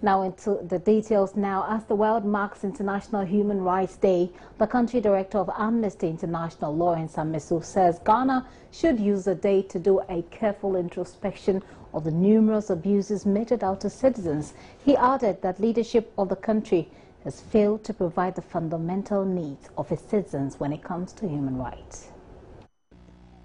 Now into the details now. As the world marks International Human Rights Day, the country director of Amnesty International, Lawrence Amesu, says Ghana should use the day to do a careful introspection of the numerous abuses meted out to citizens. He added that leadership of the country has failed to provide the fundamental needs of its citizens when it comes to human rights.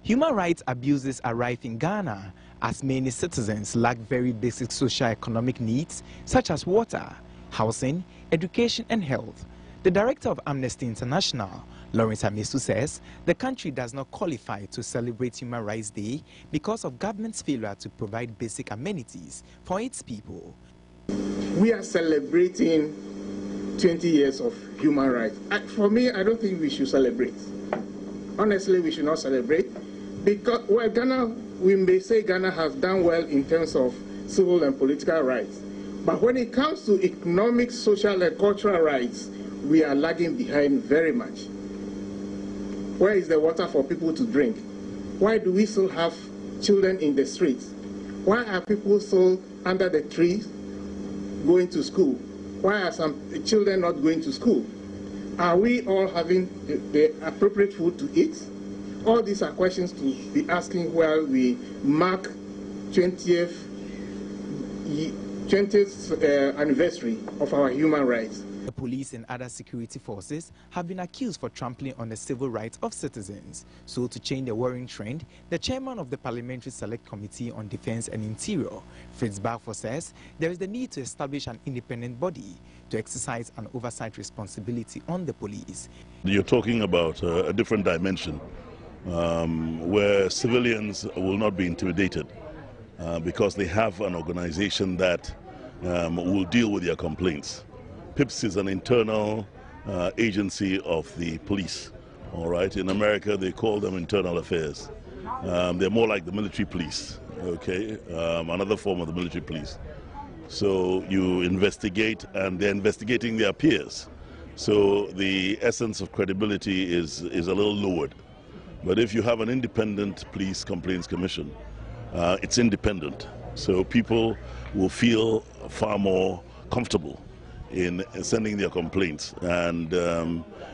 Human rights abuses are rife in Ghana, as many citizens lack very basic socio-economic needs such as water, housing, education and health. The director of Amnesty International, Lawrence Amesu, says the country does not qualify to celebrate Human Rights Day because of government's failure to provide basic amenities for its people. We are celebrating 20 years of human rights. For me, I don't think we should celebrate. Honestly, we should not celebrate because, well, we may say Ghana has done well in terms of civil and political rights. But when it comes to economic, social, and cultural rights, we are lagging behind very much. Where is the water for people to drink? Why do we still have children in the streets? Why are people still under the trees going to school? Why are some children not going to school? Are we all having the appropriate food to eat? All these are questions to be asking while we mark 20th anniversary of our human rights. The police and other security forces have been accused for trampling on the civil rights of citizens. So to change the worrying trend, the chairman of the Parliamentary Select Committee on Defense and Interior, Fritz Balfour, says there is the need to establish an independent body to exercise an oversight responsibility on the police. You're talking about a different dimension where civilians will not be intimidated because they have an organization that will deal with their complaints. PIPS is an internal agency of the police, all right? In America, they call them internal affairs. They're more like the military police, okay? Another form of the military police. So you investigate, and they're investigating their peers. So the essence of credibility is a little lowered. But if you have an independent police complaints commission, it's independent. So people will feel far more comfortable in sending their complaints and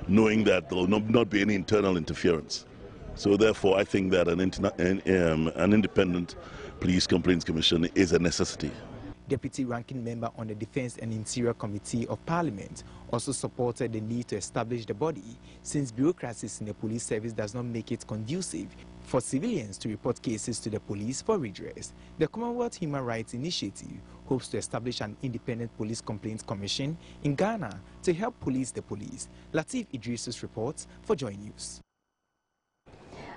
knowing that there will not be any internal interference. So therefore, I think that an independent police complaints commission is a necessity. Deputy Ranking Member on the Defense and Interior Committee of Parliament also supported the need to establish the body, since bureaucracies in the police service does not make it conducive for civilians to report cases to the police for redress. The Commonwealth Human Rights Initiative hopes to establish an independent police complaints commission in Ghana to help police the police. Latif Idris's reports for Joy News.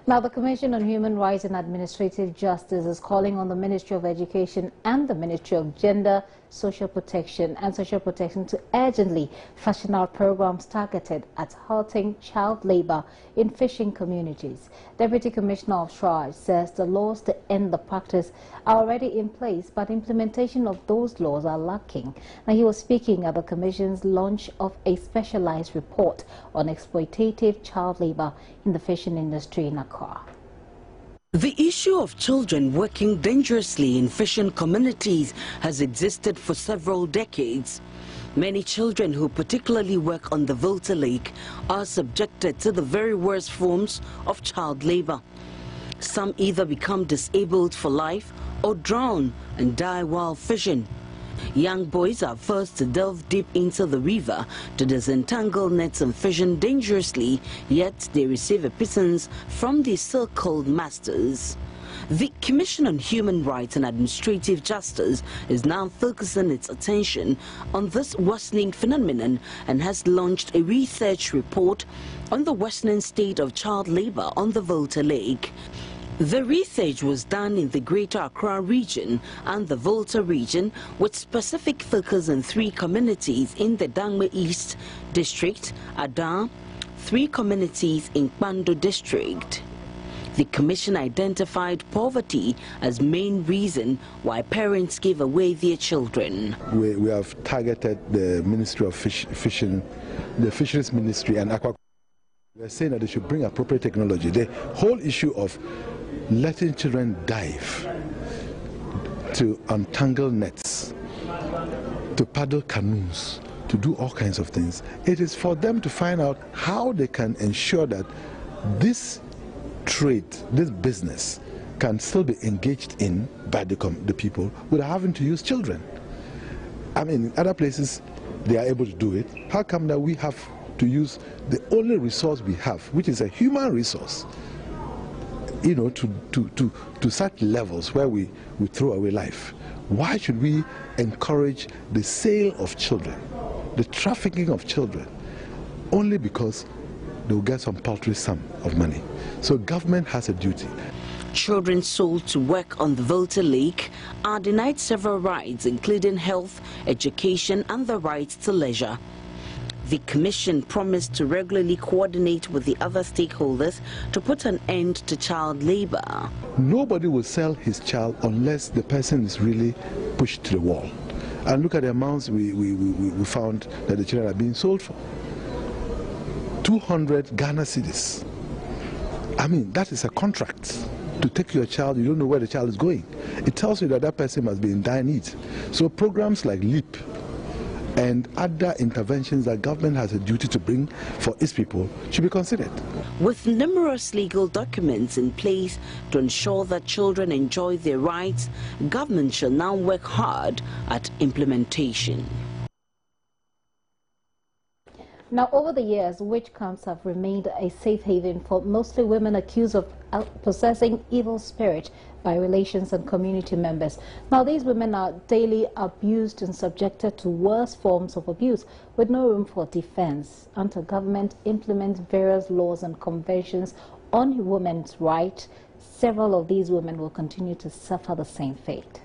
Now, the Commission on Human Rights and Administrative Justice is calling on the Ministry of Education and the Ministry of Gender, Social Protection to urgently fashion out programs targeted at halting child labor in fishing communities. Deputy Commissioner of Shraj says the laws to end the practice are already in place, but implementation of those laws are lacking. Now, he was speaking at the Commission's launch of a specialized report on exploitative child labor in the fishing industry in Accra. The issue of children working dangerously in fishing communities has existed for several decades. Many children who particularly work on the Volta Lake are subjected to the very worst forms of child labor. Some either become disabled for life or drown and die while fishing. Young boys are forced to delve deep into the river to disentangle nets and fishing dangerously, yet they receive a pittance from the so-called masters. The Commission on Human Rights and Administrative Justice is now focusing its attention on this worsening phenomenon and has launched a research report on the worsening state of child labor on the Volta Lake. The research was done in the Greater Accra region and the Volta region, with specific focus on 3 communities in the Dangme East District, Ada, 3 communities in Kpando District. The Commission identified poverty as main reason why parents give away their children. We have targeted the Ministry of Fishing, the Fisheries Ministry and Aquaculture. We are saying that they should bring appropriate technology. The whole issue of letting children dive to untangle nets to paddle canoes, to do all kinds of things. It is for them to find out how they can ensure that this trade, this business, can still be engaged in by the people without having to use children. I mean, in other places, they are able to do it. How come that we have to use the only resource we have, which is a human resource, you know, to such levels where we throw away life? Why should we encourage the sale of children, the trafficking of children, only because they will get some paltry sum of money? So government has a duty. Children sold to work on the Volta Lake are denied several rights, including health, education, and the right to leisure. The Commission promised to regularly coordinate with the other stakeholders to put an end to child labor. Nobody will sell his child unless the person is really pushed to the wall. And look at the amounts we found that the children are being sold for. 200 Ghana cedis. I mean, that is a contract. To take your child, you don't know where the child is going. It tells you that that person must be in dire need. So programs like LEAP and other interventions that government has a duty to bring for its people should be considered. With numerous legal documents in place to ensure that children enjoy their rights, government shall now work hard at implementation. Now, over the years, witch camps have remained a safe haven for mostly women accused of possessing evil spirit by relations and community members. Now, these women are daily abused and subjected to worse forms of abuse with no room for defense until government implements various laws and conventions on women's rights. Several of these women will continue to suffer the same fate.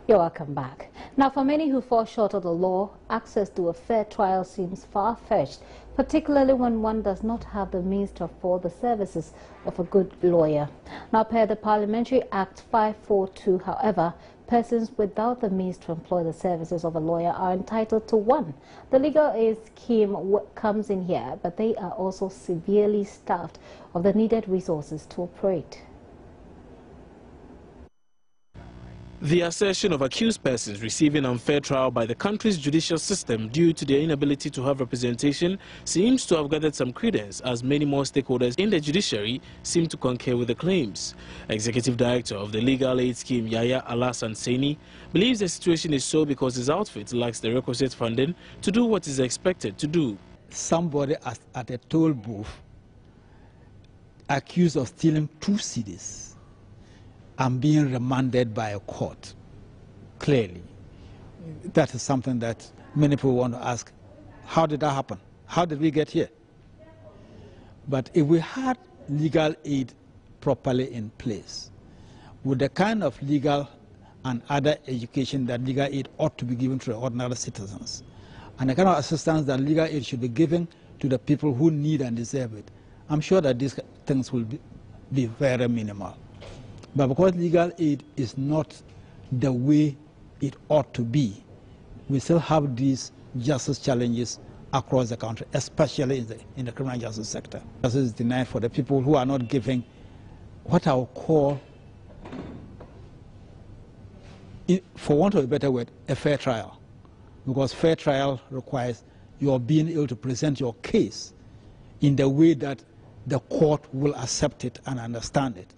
You're welcome back. Now, for many who fall short of the law, access to a fair trial seems far-fetched, particularly when one does not have the means to afford the services of a good lawyer. Now, per the Parliamentary Act 542, however, persons without the means to employ the services of a lawyer are entitled to one. The legal aid scheme comes in here, but they are also severely starved of the needed resources to operate. The assertion of accused persons receiving unfair trial by the country's judicial system due to their inability to have representation seems to have gathered some credence, as many more stakeholders in the judiciary seem to concur with the claims. Executive Director of the Legal Aid Scheme, Yaya Alassane, believes the situation is so because his outfit lacks the requisite funding to do what is expected to do. Somebody at a toll booth accused of stealing 2 cedis and being remanded by a court, clearly. That is something that many people want to ask, how did that happen? How did we get here? But if we had legal aid properly in place, with the kind of legal and other education that legal aid ought to be given to the ordinary citizens, and the kind of assistance that legal aid should be given to the people who need and deserve it, I'm sure that these things will be very minimal. But because legal aid is not the way it ought to be, we still have these justice challenges across the country, especially in the criminal justice sector. Justice is denied for the people who are not giving what I would call, for want of a better word, a fair trial. Because fair trial requires your being able to present your case in the way that the court will accept it and understand it,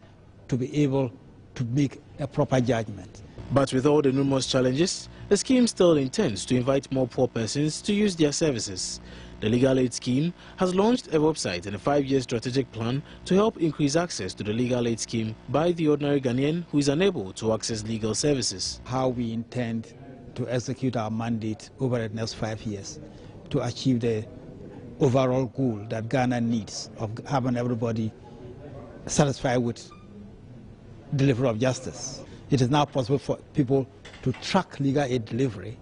to be able to make a proper judgment. But with all the numerous challenges, the scheme still intends to invite more poor persons to use their services. The Legal Aid Scheme has launched a website and a 5-year strategic plan to help increase access to the Legal Aid Scheme by the ordinary Ghanaian who is unable to access legal services. How we intend to execute our mandate over the next 5 years to achieve the overall goal that Ghana needs of having everybody satisfied with delivery of justice. It is now possible for people to track legal aid delivery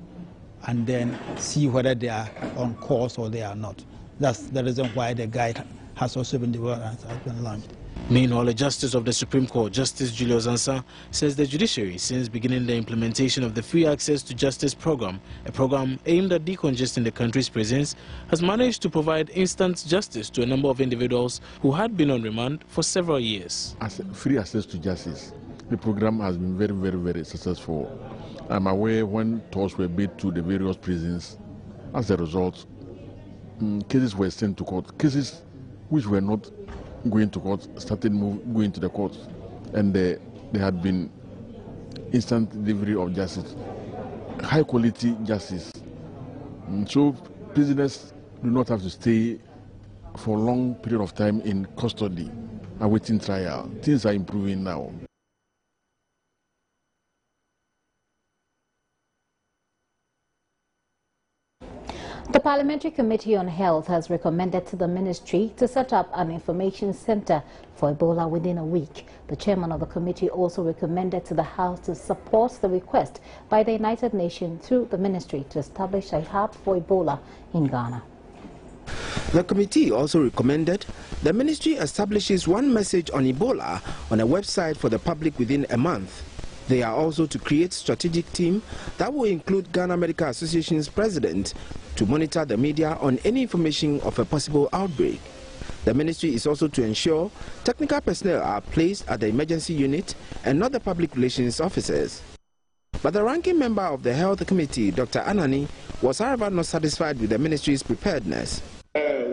and then see whether they are on course or they are not. That's the reason why the guide has also been developed and has been launched. Meanwhile, the Justice of the Supreme Court, Justice Julius Ansah, says the judiciary, since beginning the implementation of the Free Access to Justice program, a program aimed at decongesting the country's prisons, has managed to provide instant justice to a number of individuals who had been on remand for several years. Free access to justice the program has been very, very, very successful. I'm aware when tours were made to the various prisons, as a result, cases were sent to court. Cases which were not going to court started going to the court, and there had been instant delivery of justice, high quality justice. So prisoners do not have to stay for a long period of time in custody awaiting trial. Things are improving now. The Parliamentary Committee on Health has recommended to the Ministry to set up an information center for Ebola within a week. The chairman of the committee also recommended to the House to support the request by the United Nations through the Ministry to establish a hub for Ebola in Ghana. The committee also recommended the Ministry establishes one message on Ebola on a website for the public within a month. They are also to create a strategic team that will include Ghana Medical Association's president to monitor the media on any information of a possible outbreak. The ministry is also to ensure technical personnel are placed at the emergency unit and not the public relations officers. But the ranking member of the Health Committee, Dr. Atani, was however not satisfied with the ministry's preparedness.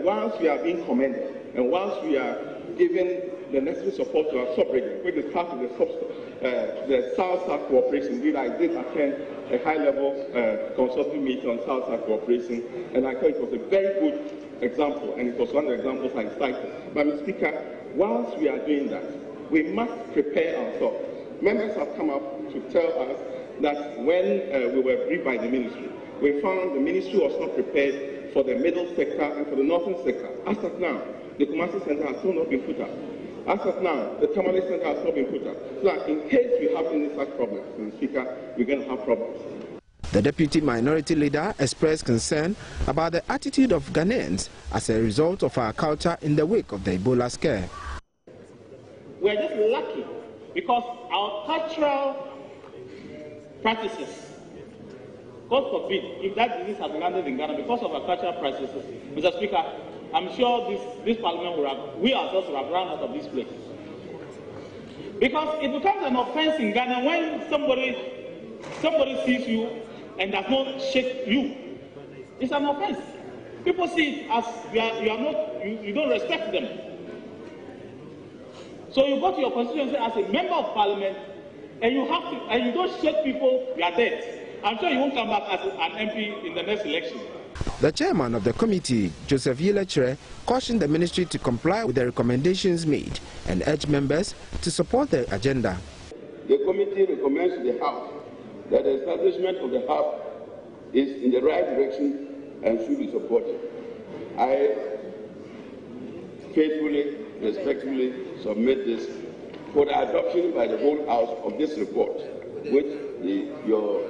Once we are being commended and once we are given the necessary support to our sub-region, which is part of the South-South cooperation. Indeed, I did attend a high-level consultative meeting on South-South cooperation, and I thought it was a very good example, and it was one of the examples I cited. But, Mr. Speaker, once we are doing that, we must prepare ourselves. Members have come up to tell us that when we were briefed by the ministry, we found the ministry was not prepared for the middle sector and for the northern sector. As of now, the Kumasi Center has still not been put up. As of now, the Tamale Center has not been put up. So that in case we have any such problems, Mr. Speaker, we're going to have problems. The deputy minority leader expressed concern about the attitude of Ghanaians as a result of our culture in the wake of the Ebola scare. We're just lucky because our cultural practices, God forbid, if that disease has landed in Ghana because of our cultural practices, Mr. Speaker, I'm sure this Parliament will have, we ourselves will have run out of this place. Because it becomes an offense in Ghana when somebody sees you and does not shake you. It's an offense. People see it as you don't respect them. So you go to your constituency as a member of Parliament and you don't shake people, you are dead. I'm sure you won't come back as an MP in the next election. The chairman of the committee, Joseph Yilechre, cautioned the ministry to comply with the recommendations made and urged members to support the agenda. The committee recommends to the House that the establishment of the hub is in the right direction and should be supported. I faithfully, respectfully submit this for the adoption by the whole House of this report, which your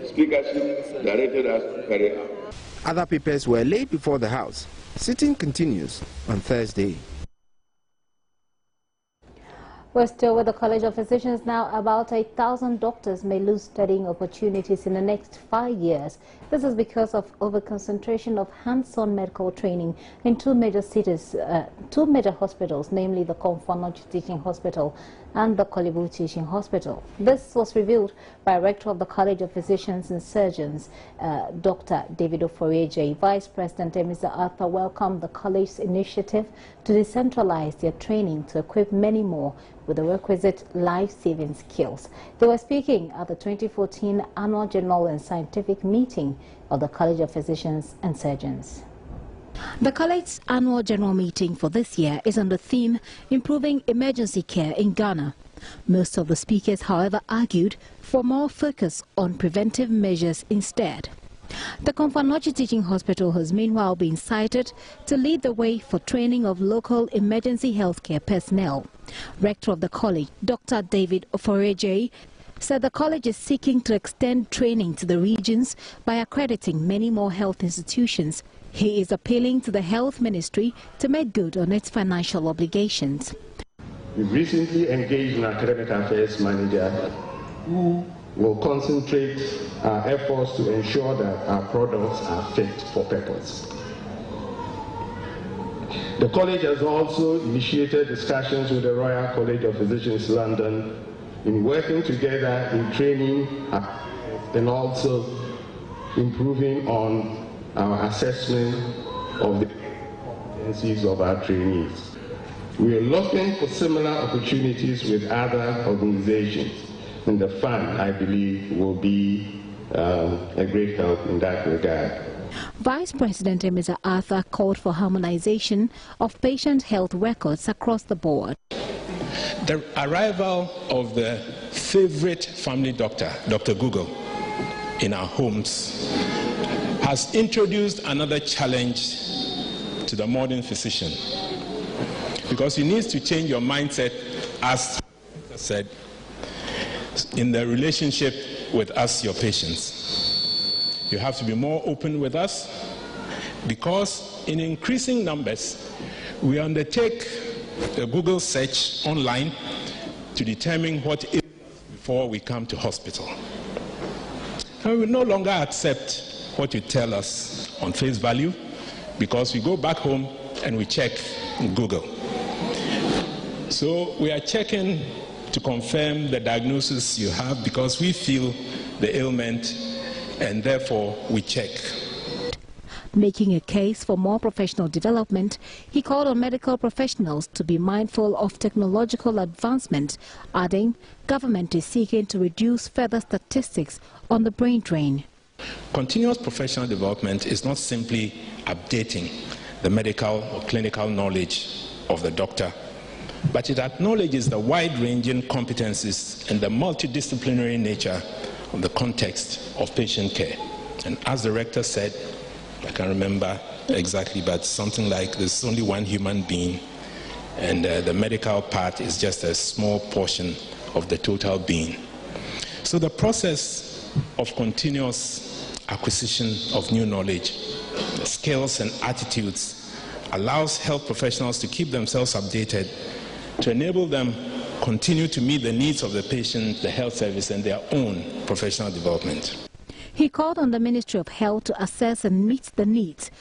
Speakership directed us to carry out. Other papers were laid before the House. Sitting continues on Thursday. We're still with the College of Physicians now. About 8,000 doctors may lose studying opportunities in the next 5 years. This is because of over-concentration of hands-on medical training in two major hospitals, namely the Komfo Teaching Hospital and the Kolebu Teaching Hospital. This was revealed by Rector of the College of Physicians and Surgeons, Dr. David Oforeje. Vice President Mr. Arthur welcomed the college's initiative to decentralize their training to equip many more with the requisite life-saving skills. They were speaking at the 2014 Annual General and Scientific Meeting of the College of Physicians and Surgeons. The college's annual general meeting for this year is on the theme Improving Emergency Care in Ghana. Most of the speakers, however, argued for more focus on preventive measures instead. The Komfo Teaching Hospital has meanwhile been cited to lead the way for training of local emergency healthcare personnel. Rector of the college, Dr. David Oforeje, said the college is seeking to extend training to the regions by accrediting many more health institutions. He is appealing to the Health Ministry to make good on its financial obligations. We've recently engaged an academic affairs manager who will concentrate our efforts to ensure that our products are fit for purpose. The college has also initiated discussions with the Royal College of Physicians London in working together in training and also improving on our assessment of the competencies of our trainees. We are looking for similar opportunities with other organizations, and the fund, I believe, will be a great help in that regard. Vice President Emisa Arthur called for harmonization of patient health records across the board. The arrival of the favorite family doctor, Dr. Google, in our homes has introduced another challenge to the modern physician, because you need to change your mindset, as I said, in the relationship with us, your patients. You have to be more open with us, because in increasing numbers, we undertake a Google search online to determine what is before we come to hospital. And we will no longer accept what you tell us on face value, because we go back home and we check Google. So we are checking to confirm the diagnosis you have, because we feel the ailment, and therefore we check. Making a case for more professional development, he called on medical professionals to be mindful of technological advancement, adding government is seeking to reduce further statistics on the brain drain. Continuous professional development is not simply updating the medical or clinical knowledge of the doctor, but it acknowledges the wide-ranging competencies and the multidisciplinary nature of the context of patient care. And as the rector said, I can't remember exactly, but something like there's only one human being, and the medical part is just a small portion of the total being. So the process of continuous acquisition of new knowledge, the skills and attitudes, allows health professionals to keep themselves updated, to enable them continue to meet the needs of the patient, the health service, and their own professional development. He called on the Ministry of Health to assess and meet the needs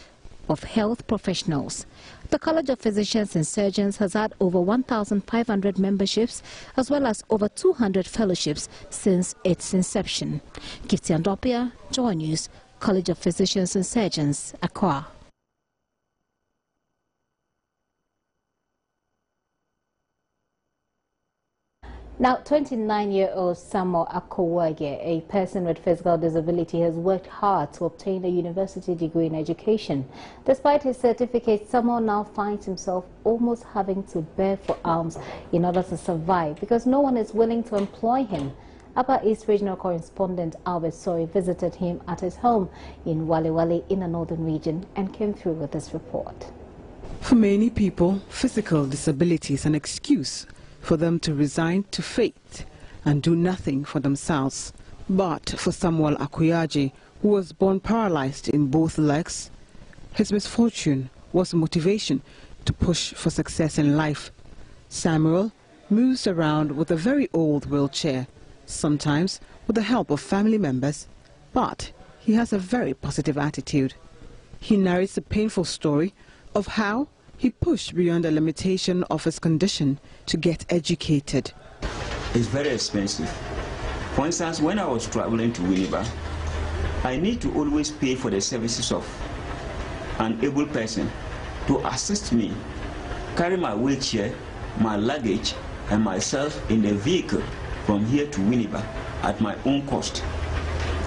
of health professionals. The College of Physicians and Surgeons has had over 1,500 memberships as well as over 200 fellowships since its inception. Gifty Andopia, Joy News, College of Physicians and Surgeons, Accra. Now, 29-year-old Samuel Akowage, a person with physical disability, has worked hard to obtain a university degree in education. Despite his certificate, Samuel now finds himself almost having to beg for alms in order to survive because no one is willing to employ him. Upper East Regional Correspondent Albert Sori visited him at his home in Wale in the northern region and came through with this report. For many people, physical disability is an excuse for them to resign to fate and do nothing for themselves. But for Samuel Akuyage, who was born paralyzed in both legs, his misfortune was motivation to push for success in life. Samuel moves around with a very old wheelchair, sometimes with the help of family members, but he has a very positive attitude. He narrates a painful story of how he pushed beyond the limitation of his condition to get educated. It's very expensive. For instance, when I was traveling to Winneba, I need to always pay for the services of an able person to assist me carry my wheelchair, my luggage, and myself in the vehicle from here to Winneba at my own cost.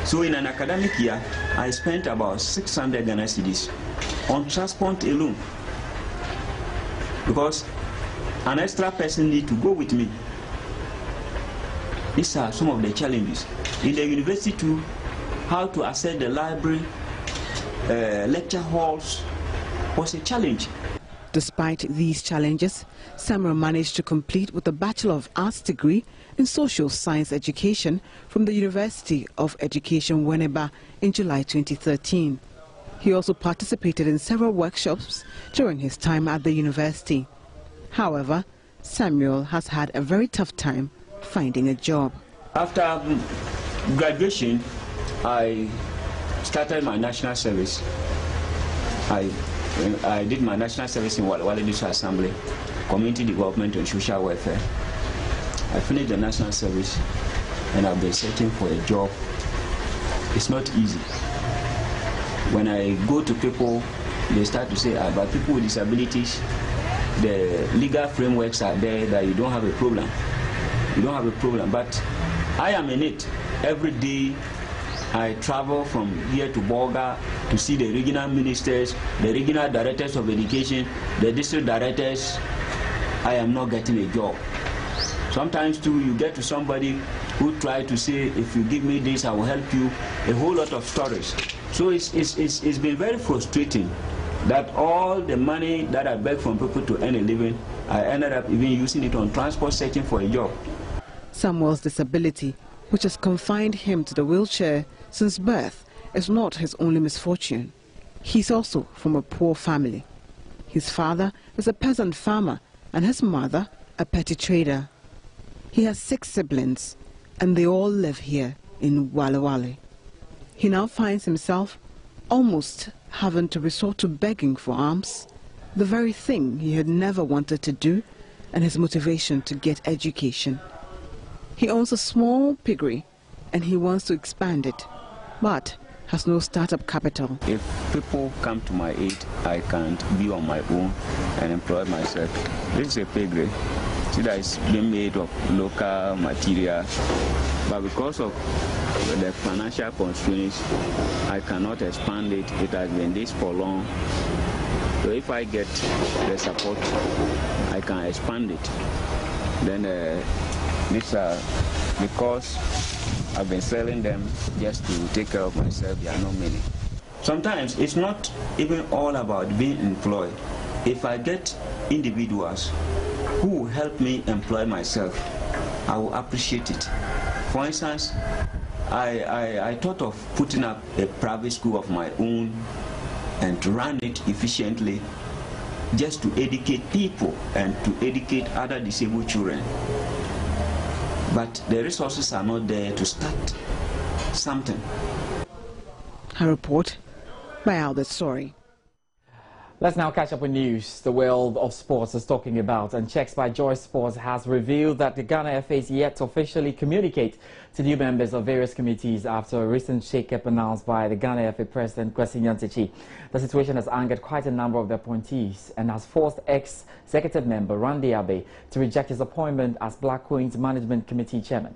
So in an academic year, I spent about 600 Ghana cedis on transport alone, because an extra person need to go with me. These are some of the challenges. In the university too, how to access the library, lecture halls was a challenge. Despite these challenges, Samuel managed to complete with a Bachelor of Arts degree in Social Science Education from the University of Education Winneba in July 2013. He also participated in several workshops during his time at the university. However, Samuel has had a very tough time finding a job. After graduation, I started my national service. I I did my national service in Wale District Assembly, community development and social welfare. I finished the national service and I've been searching for a job. It's not easy. When I go to people, they start to say, but people with disabilities, the legal frameworks are there that you don't have a problem. You don't have a problem, but I am in it. Every day I travel from here to Bolga to see the regional ministers, the regional directors of education, the district directors. I am not getting a job. Sometimes too, you get to somebody who try to say, if you give me this, I will help you. A whole lot of stories. So it's been very frustrating that all the money that I beg from people to earn a living, I ended up even using it on transport, searching for a job. Samuel's disability, which has confined him to the wheelchair since birth, is not his only misfortune. He's also from a poor family. His father is a peasant farmer and his mother a petty trader. He has 6 siblings and they all live here in Wale Wale. He now finds himself almost having to resort to begging for alms, the very thing he had never wanted to do, and his motivation to get education. He owns a small piggery and he wants to expand it, but has no startup capital. If people come to my aid, I can't be on my own and employ myself. This is a piggery. See that it's being made of local material, but because of the financial constraints, I cannot expand it. It has been this for long. So if I get the support, I can expand it. Then because I've been selling them just to take care of myself, there are not many. Sometimes it's not even all about being employed. If I get individuals who will help me employ myself, I will appreciate it. For instance, I thought of putting up a private school of my own and to run it efficiently, just to educate people and to educate other disabled children. But the resources are not there to start something. A report by Albert Sorry. Let's now catch up with news the world of sports is talking about, and checks by Joy Sports has revealed that the Ghana FA is yet to officially communicate to new members of various committees after a recent shake-up announced by the Ghana FA President Kwesi Nyantakyi. The situation has angered quite a number of the appointees and has forced ex-executive member Randy Abbey to reject his appointment as Black Queen's Management Committee Chairman.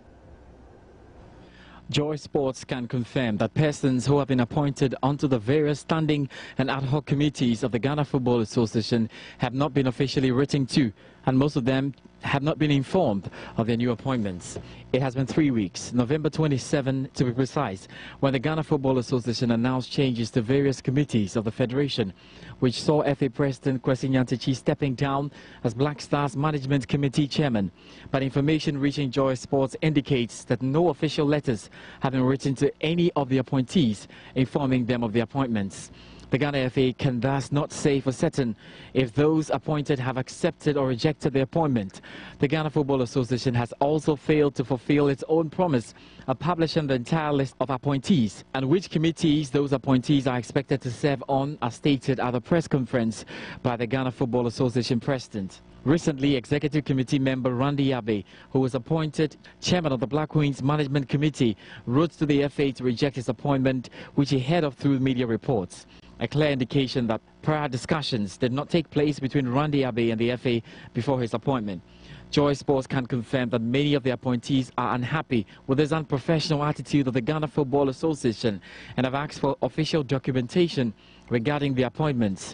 Joy Sports can confirm that persons who have been appointed onto the various standing and ad hoc committees of the Ghana Football Association have not been officially written to, and most of them have not been informed of their new appointments. It has been 3 weeks, November 27 to be precise, when the Ghana Football Association announced changes to various committees of the Federation, which saw FA President Kwesi Nyantakyi stepping down as Black Stars Management Committee Chairman. But information reaching Joy Sports indicates that no official letters have been written to any of the appointees informing them of the appointments. The Ghana FA can thus not say for certain if those appointed have accepted or rejected the appointment. The Ghana Football Association has also failed to fulfill its own promise of publishing the entire list of appointees and which committees those appointees are expected to serve on, as stated at the press conference by the Ghana Football Association President. Recently, Executive Committee member Randy Abbey, who was appointed chairman of the Black Queen's Management Committee, wrote to the FA to reject his appointment, which he heard of through media reports. A clear indication that prior discussions did not take place between Randy Abbey and the FA before his appointment. Joy Sports can confirm that many of the appointees are unhappy with this unprofessional attitude of the Ghana Football Association and have asked for official documentation regarding the appointments.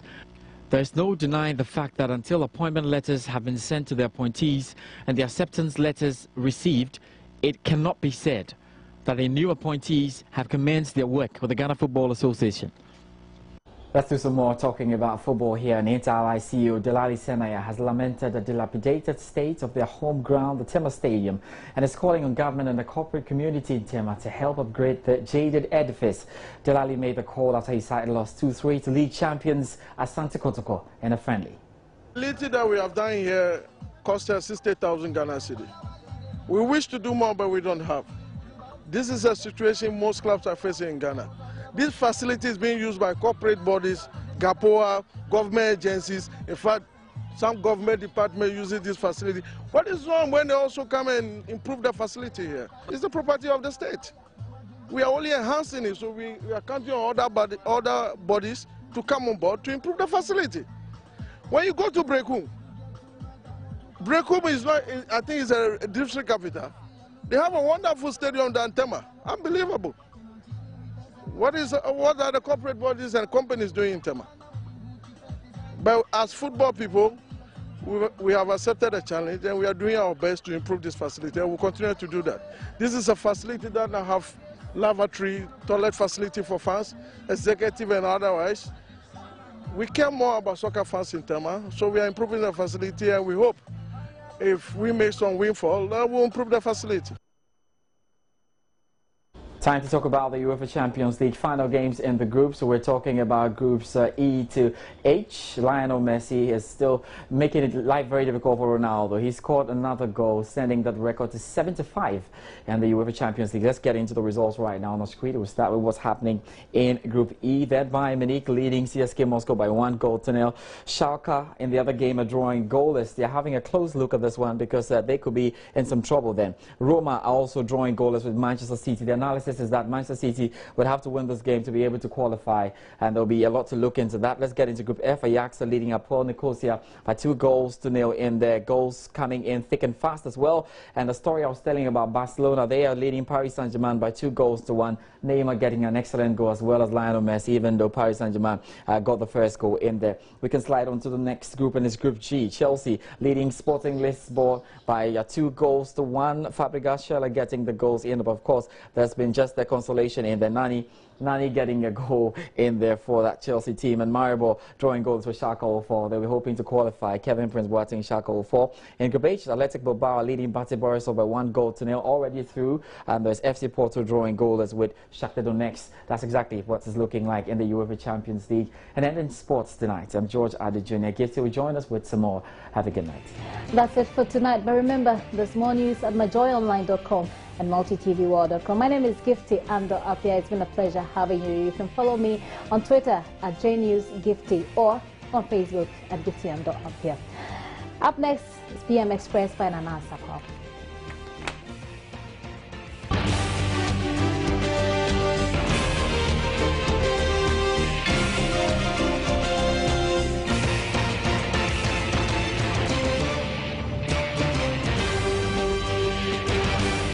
There is no denying the fact that until appointment letters have been sent to the appointees and the acceptance letters received, it cannot be said that the new appointees have commenced their work with the Ghana Football Association. Let's do some more talking about football here. And Inter-Ally CEO Delali Emmanuel has lamented the dilapidated state of their home ground, the Tema Stadium, and is calling on government and the corporate community in Tema to help upgrade the jaded edifice. Delali made the call after his side lost 2-3 to league champions Asante Kotoko in a friendly. The little that we have done here cost us 60,000 Ghana cedi. We wish to do more, but we don't have. This is a situation most clubs are facing in Ghana. This facility is being used by corporate bodies GAPOA, government agencies. In fact, some government department uses this facility. What is wrong when they also come and improve the facility here? It's the property of the state. We are only enhancing it, so we are counting on other bodies to come on board to improve the facility. When you go to Brekum is not, I think it's a district capital. They have a wonderful stadium down Tema. Unbelievable. What are the corporate bodies and companies doing in Tema? But as football people, we have accepted a challenge and we are doing our best to improve this facility, and we'll continue to do that. This is a facility that now have lavatory, toilet facility for fans, executive and otherwise. We care more about soccer fans in Tema, so we are improving the facility, and we hope if we make some windfall, we'll improve the facility. Time to talk about the UEFA Champions League final games in the group. So we're talking about groups E to H. Lionel Messi is still making it life very difficult for Ronaldo. He scored another goal, sending that record to 75 in the UEFA Champions League. Let's get into the results right now on the screen. We'll start with what's happening in Group E. That Bayern Munich leading CSK Moscow by 1-0. Schalke in the other game are drawing goalless. They're having a close look at this one because they could be in some trouble then. Roma are also drawing goalless with Manchester City. The analysis is that Manchester City would have to win this game to be able to qualify, and there'll be a lot to look into that. Let's get into Group F. Ajax are leading Apoel Nicosia by 2-0 in there. Goals coming in thick and fast as well. And the story I was telling about Barcelona, they are leading Paris Saint-Germain by 2-1. Neymar getting an excellent goal as well as Lionel Messi, even though Paris Saint-Germain got the first goal in there. We can slide on to the next group, and it's Group G. Chelsea leading Sporting Lisbon by 2-1. Fabregas Scheller getting the goals in, but of course there's been just the consolation in there. Nani getting a goal in there for that Chelsea team, and Maribor drawing goals for Schalke 04. They were hoping to qualify. Kevin Prince Boateng, Schalke 04. In Group H, Athletic Bilbao leading Bate Borisov by 1-0 already through, and there's FC Porto drawing goalless with Shakhtar Donetsk. That's exactly what it's looking like in the UEFA Champions League. And then in sports tonight, I'm George Adi Jr. Gifty will join us with some more. Have a good night. That's it for tonight, but remember, there's more news at myjoyonline.com and multitvworld.com. My name is Gifty Ando Apia. It's been a pleasure having you. You can follow me on Twitter at JNewsGifty or on Facebook at Gifty Ando Apia. Up next is PM Express by Nana Sapao.